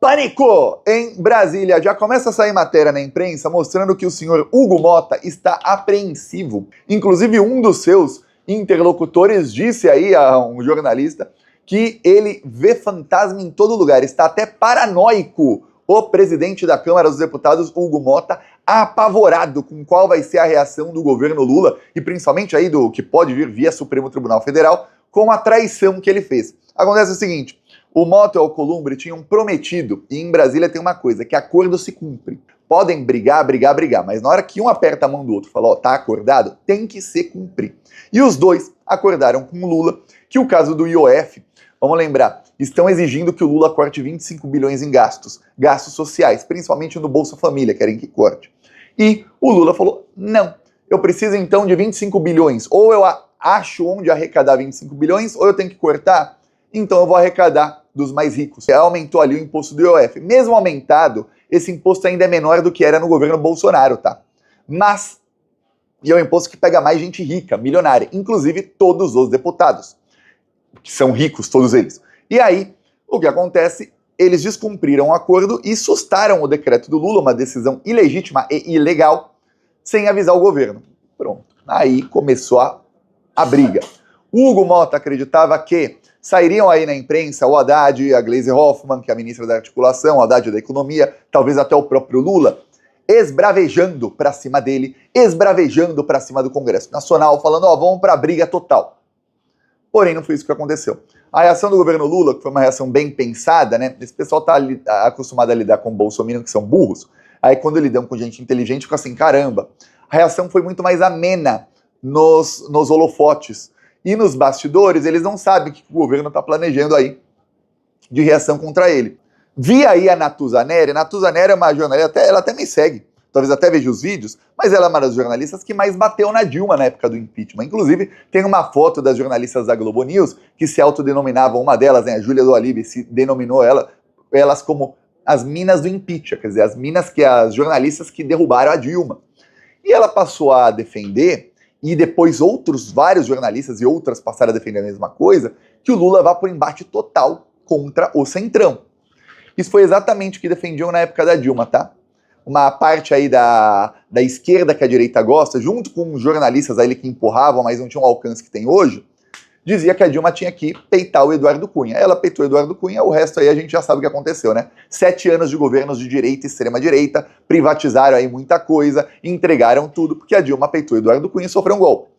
Pânico em Brasília. Já começa a sair matéria na imprensa mostrando que o senhor Hugo Motta está apreensivo. Inclusive, um dos seus interlocutores disse aí a um jornalista que ele vê fantasma em todo lugar. Está até paranoico. O presidente da Câmara dos Deputados, Hugo Motta, apavorado com qual vai ser a reação do governo Lula e principalmente aí do que pode vir via Supremo Tribunal Federal com a traição que ele fez. Acontece o seguinte: o Motta e o Alcolumbre tinham prometido, e em Brasília tem uma coisa, que acordo se cumpre. Podem brigar, mas na hora que um aperta a mão do outro e fala, ó, tá acordado, tem que se cumprir. E os dois acordaram com o Lula que o caso do IOF, vamos lembrar, estão exigindo que o Lula corte 25 bilhões em gastos sociais, principalmente no Bolsa Família, querem que corte. E o Lula falou, não, eu preciso então de 25 bilhões, ou eu acho onde arrecadar 25 bilhões, ou eu tenho que cortar, então eu vou arrecadar dos mais ricos. Aumentou ali o imposto do IOF. Mesmo aumentado, esse imposto ainda é menor do que era no governo Bolsonaro, tá? Mas, e é um imposto que pega mais gente rica, milionária, inclusive todos os deputados, que são ricos, todos eles. E aí, o que acontece? Eles descumpriram o acordo e sustaram o decreto do Lula, uma decisão ilegítima e ilegal, sem avisar o governo. Pronto. Aí começou a briga. O Hugo Motta acreditava que sairiam aí na imprensa o Haddad, a Gleisi Hoffmann, que é a ministra da Articulação, o Haddad da Economia, talvez até o próprio Lula, esbravejando pra cima dele, esbravejando pra cima do Congresso Nacional, falando, ó, vamos pra briga total. Porém, não foi isso que aconteceu. A reação do governo Lula, que foi uma reação bem pensada, né? Esse pessoal tá acostumado a lidar com bolsominions que são burros, aí quando lidam com gente inteligente, fica assim, caramba. A reação foi muito mais amena nos holofotes. E nos bastidores, eles não sabem o que o governo está planejando aí de reação contra ele. Vi aí a Natuza Neri é uma jornalista, ela até me segue, talvez até veja os vídeos, mas ela é uma das jornalistas que mais bateu na Dilma na época do impeachment. Inclusive, tem uma foto das jornalistas da Globo News que se autodenominavam, uma delas, né, a Júlia do Alibe, se denominou elas como as minas do impeachment, quer dizer, as jornalistas que derrubaram a Dilma. E ela passou a defender, e depois vários jornalistas e outras passaram a defender a mesma coisa, que o Lula vá por embate total contra o Centrão. Isso foi exatamente o que defendiam na época da Dilma, tá? Uma parte aí da esquerda que a direita gosta, junto com jornalistas aí que empurravam, mas não tinham o alcance que tem hoje, dizia que a Dilma tinha que peitar o Eduardo Cunha. Ela peitou o Eduardo Cunha, o resto aí a gente já sabe o que aconteceu, né? 7 anos de governos de direita e extrema-direita, privatizaram aí muita coisa, entregaram tudo, porque a Dilma peitou o Eduardo Cunha e sofreu um golpe.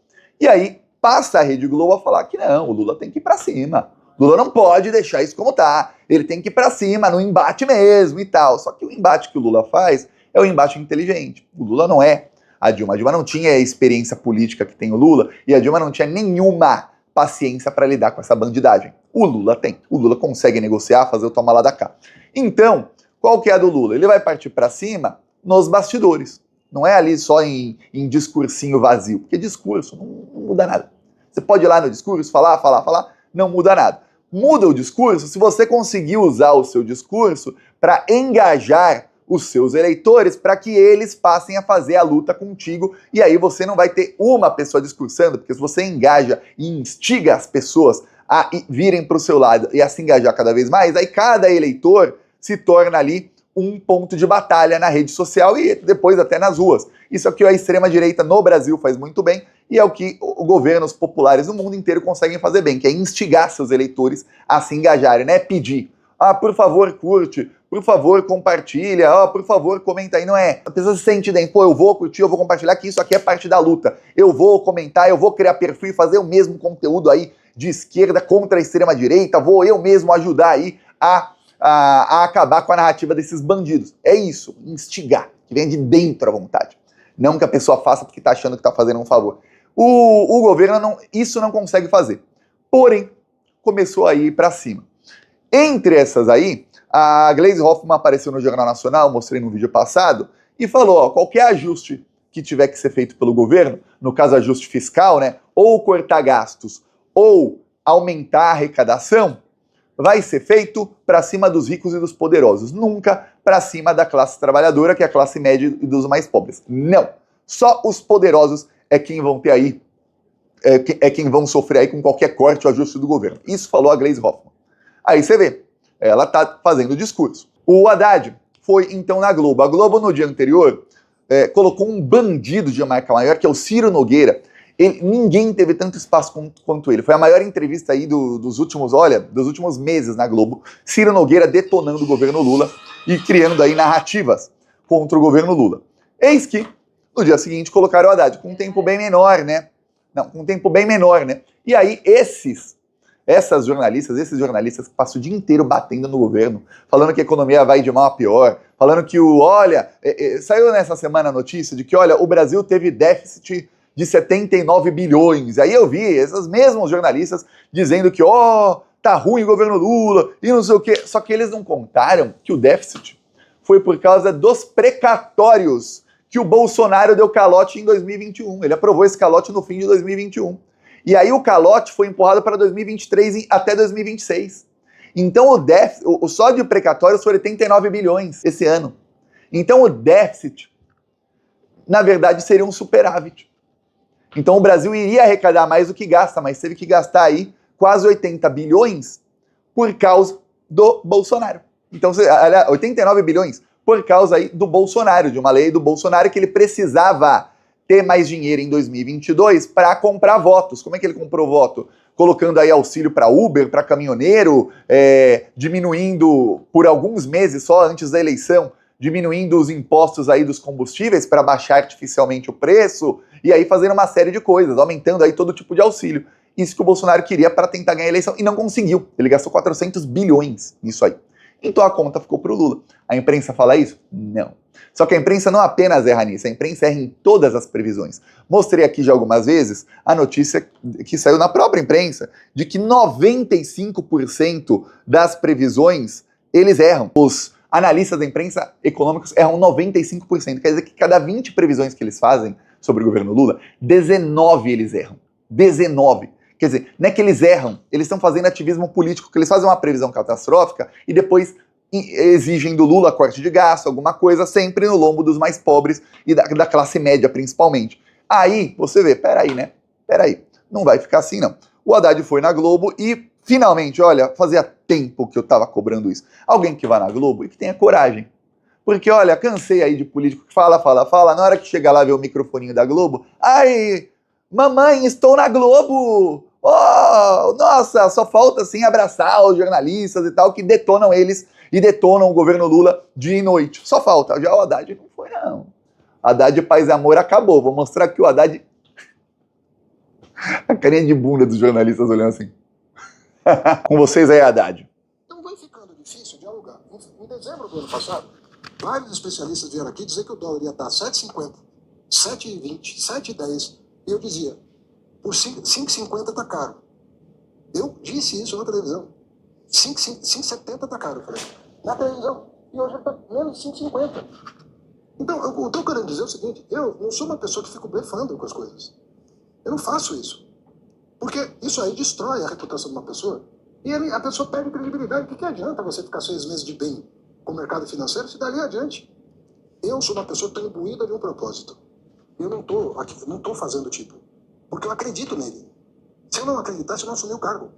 E aí passa a Rede Globo a falar que não, o Lula tem que ir pra cima. O Lula não pode deixar isso como tá, ele tem que ir pra cima, no embate mesmo e tal. Só que o embate que o Lula faz é um embate inteligente. O Lula não é a Dilma. A Dilma não tinha a experiência política que tem o Lula, e a Dilma não tinha nenhuma paciência para lidar com essa bandidagem. O Lula tem. O Lula consegue negociar, fazer o toma lá da cá. Então, qual que é a do Lula? Ele vai partir para cima nos bastidores. Não é ali só em discursinho vazio, porque discurso não muda nada. Você pode ir lá no discurso, falar, não muda nada. Muda o discurso se você conseguir usar o seu discurso para engajar os seus eleitores para que eles passem a fazer a luta contigo, e aí você não vai ter uma pessoa discursando, porque se você engaja e instiga as pessoas a virem para o seu lado e a se engajar cada vez mais, aí cada eleitor se torna ali um ponto de batalha na rede social e depois até nas ruas. Isso é o que a extrema-direita no Brasil faz muito bem e é o que governos populares no mundo inteiro conseguem fazer bem, que é instigar seus eleitores a se engajarem, né? Pedir, por favor, curte, por favor, compartilha, por favor, comenta aí. Não é, a pessoa se sente dentro, pô, eu vou curtir, eu vou compartilhar, que isso aqui é parte da luta. Eu vou comentar, eu vou criar perfil e fazer o mesmo conteúdo aí de esquerda contra a extrema-direita, vou eu mesmo ajudar aí a acabar com a narrativa desses bandidos. É isso, instigar, que vem de dentro à vontade. Não que a pessoa faça porque tá achando que tá fazendo um favor. O governo isso não consegue fazer. Porém, começou a ir pra cima. Entre essas aí, a Gleisi Hoffmann apareceu no Jornal Nacional, mostrei no vídeo passado, e falou, ó, qualquer ajuste que tiver que ser feito pelo governo, no caso ajuste fiscal, né, ou cortar gastos, ou aumentar a arrecadação, vai ser feito para cima dos ricos e dos poderosos, nunca para cima da classe trabalhadora, que é a classe média e dos mais pobres. Não, só os poderosos é quem vão ter aí, quem vão sofrer aí com qualquer corte ou ajuste do governo. Isso falou a Gleisi Hoffmann. Aí você vê, ela tá fazendo discurso. O Haddad foi então na Globo. A Globo no dia anterior colocou um bandido de marca maior, que é o Ciro Nogueira. Ninguém teve tanto espaço quanto ele. Foi a maior entrevista aí dos últimos meses na Globo. Ciro Nogueira detonando o governo Lula e criando daí narrativas contra o governo Lula. Eis que, no dia seguinte, colocaram o Haddad com um tempo bem menor, né? Não, com um tempo bem menor, né? E aí esses jornalistas que passam o dia inteiro batendo no governo, falando que a economia vai de mal a pior, falando que saiu nessa semana a notícia de que, olha, o Brasil teve déficit de 79 bilhões. Aí eu vi esses mesmos jornalistas dizendo que, tá ruim o governo Lula e não sei o quê. Só que eles não contaram que o déficit foi por causa dos precatórios que o Bolsonaro deu calote em 2021. Ele aprovou esse calote no fim de 2021. E aí o calote foi empurrado para 2023 até 2026. Então o déficit, só de precatórios foi 89 bilhões esse ano. Então o déficit, na verdade, seria um superávit. Então o Brasil iria arrecadar mais do que gasta, mas teve que gastar aí quase 80 bilhões por causa do Bolsonaro. Então, 89 bilhões por causa aí do Bolsonaro, de uma lei do Bolsonaro que ele precisava ter mais dinheiro em 2022 para comprar votos. Como é que ele comprou voto? Colocando aí auxílio para Uber, para caminhoneiro, diminuindo por alguns meses só antes da eleição, diminuindo os impostos aí dos combustíveis para baixar artificialmente o preço, e aí fazendo uma série de coisas, aumentando aí todo tipo de auxílio. Isso que o Bolsonaro queria para tentar ganhar a eleição e não conseguiu. Ele gastou 400 bilhões nisso aí. Então a conta ficou para o Lula. A imprensa fala isso? Não. Só que a imprensa não apenas erra nisso, a imprensa erra em todas as previsões. Mostrei aqui já algumas vezes a notícia que saiu na própria imprensa de que 95% das previsões eles erram. Os analistas da imprensa econômicos erram 95%. Quer dizer que cada 20 previsões que eles fazem sobre o governo Lula, 19 eles erram. 19. Quer dizer, não é que eles erram, eles estão fazendo ativismo político, que eles fazem uma previsão catastrófica e depois exigem do Lula corte de gasto, alguma coisa, sempre no lombo dos mais pobres e da classe média, principalmente. Aí, você vê, peraí, não vai ficar assim, não. O Haddad foi na Globo e, finalmente, olha, fazia tempo que eu tava cobrando isso. Alguém que vá na Globo e que tenha coragem. Porque, olha, cansei aí de político que fala, na hora que chega lá ver o microfoninho da Globo, ai, mamãe, estou na Globo! Oh, nossa, só falta assim abraçar os jornalistas e tal, que detonam eles e detonam o governo Lula dia e noite. Só falta. Já o Haddad não foi, não. Haddad Paz e Amor acabou. Vou mostrar que o Haddad... A carinha de bunda dos jornalistas olhando assim. Com vocês aí, Haddad. Então vai ficando difícil dialogar. Em dezembro do ano passado, vários especialistas vieram aqui dizer que o dólar ia estar 7,50, 7,20, 7,10. E eu dizia, por 5,50 está caro. Eu disse isso na televisão. 5,70 está caro, eu falei. Na televisão. E hoje está menos de 5,50. Então, o que eu quero dizer é o seguinte, eu não sou uma pessoa que fico blefando com as coisas. Eu não faço isso. Porque isso aí destrói a reputação de uma pessoa e a pessoa perde credibilidade. O que adianta você ficar 6 meses de bem com o mercado financeiro se dali adiante? Eu sou uma pessoa que está imbuída de um propósito. Eu não estou fazendo tipo, porque eu acredito nele. Se eu não acreditasse, eu não assumi o cargo.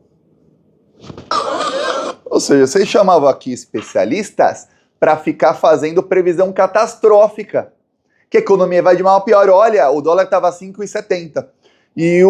Ou seja, vocês chamavam aqui especialistas para ficar fazendo previsão catastrófica. Que a economia vai de mal a pior. Olha, o dólar estava 5,70. E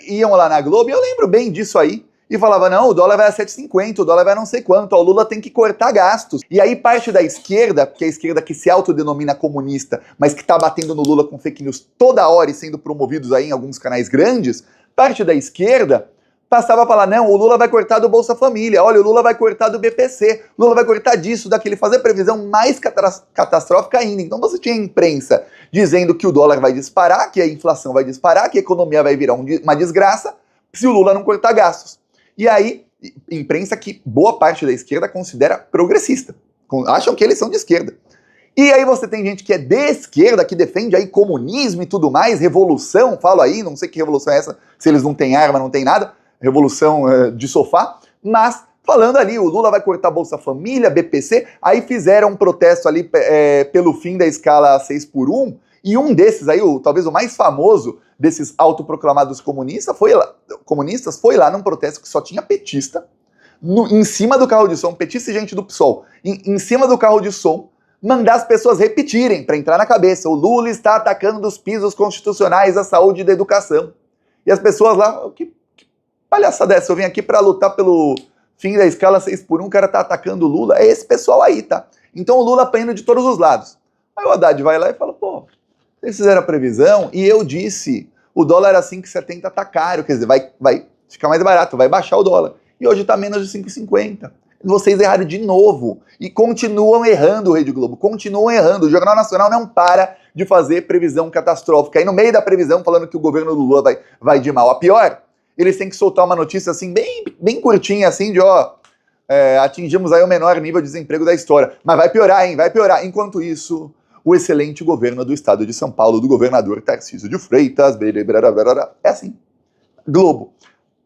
iam lá na Globo, e eu lembro bem disso aí. E falava, não, o dólar vai a 7,50, o dólar vai a não sei quanto, o Lula tem que cortar gastos. E aí parte da esquerda, que é a esquerda que se autodenomina comunista, mas que tá batendo no Lula com fake news toda hora e sendo promovidos aí em alguns canais grandes, parte da esquerda passava a falar, não, o Lula vai cortar do Bolsa Família, olha, o Lula vai cortar do BPC, o Lula vai cortar disso, daquele, fazer previsão mais catastrófica ainda. Então você tinha a imprensa dizendo que o dólar vai disparar, que a inflação vai disparar, que a economia vai virar uma desgraça se o Lula não cortar gastos. E aí, imprensa que boa parte da esquerda considera progressista. Acham que eles são de esquerda. E aí você tem gente que é de esquerda, que defende aí comunismo e tudo mais, revolução, falo aí, não sei que revolução é essa, se eles não têm arma, não tem nada, revolução de sofá, mas falando ali, o Lula vai cortar Bolsa Família, BPC, aí fizeram um protesto ali pelo fim da escala 6x1, e um desses aí, talvez o mais famoso desses autoproclamados comunistas, foi lá num protesto que só tinha petista, em cima do carro de som, petista e gente do PSOL, em cima do carro de som, mandar as pessoas repetirem, para entrar na cabeça, o Lula está atacando dos pisos constitucionais da saúde e da educação. E as pessoas lá, que palhaçada é essa? Eu vim aqui para lutar pelo fim da escala 6x1, o cara tá atacando o Lula. É esse pessoal aí, tá? Então o Lula apanhando de todos os lados. Aí o Haddad vai lá e fala, pô, vocês fizeram a previsão e eu disse, o dólar a 5,70 tá caro, quer dizer, vai ficar mais barato, vai baixar o dólar. E hoje tá menos de 5,50. Vocês erraram de novo. E continuam errando, Rede Globo, continuam errando. O Jornal Nacional não para de fazer previsão catastrófica. Aí no meio da previsão, falando que o governo do Lula vai de mal a pior, eles têm que soltar uma notícia assim, bem curtinha, assim, de atingimos aí o menor nível de desemprego da história. Mas vai piorar, hein? Vai piorar. Enquanto isso, o excelente governo do estado de São Paulo, do governador Tarcísio de Freitas, é assim. Globo.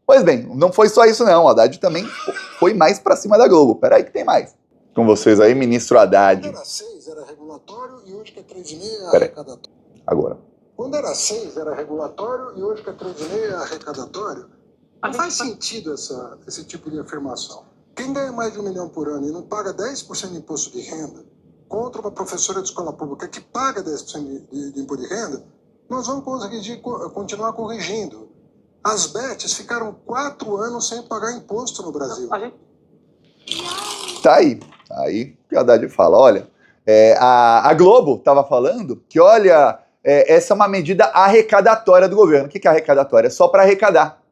Pois bem, não foi só isso não, o Haddad também foi mais pra cima da Globo. Peraí que tem mais. Com vocês aí, ministro Haddad. Quando era 6 era regulatório e hoje que é 3,5 é arrecadatório. Agora. Quando era 6 era regulatório e hoje que é 3,5 é arrecadatório. Não faz sentido esse tipo de afirmação. Quem ganha mais de R$1 milhão por ano e não paga 10% de imposto de renda, contra uma professora de escola pública que paga 10% de imposto de renda, nós vamos conseguir continuar corrigindo. As bets ficaram 4 anos sem pagar imposto no Brasil. Tá aí que o Haddad fala, olha, a Globo estava falando que, olha, essa é uma medida arrecadatória do governo. O que é arrecadatória? É só para arrecadar.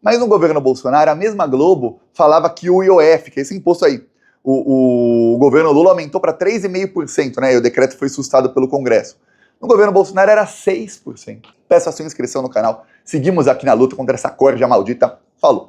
Mas no governo Bolsonaro, a mesma Globo falava que o IOF, que é esse imposto aí, o governo Lula aumentou para 3,5%, né? E o decreto foi sustentado pelo Congresso. No governo Bolsonaro era 6%. Peço a sua inscrição no canal. Seguimos aqui na luta contra essa corja maldita. Falou!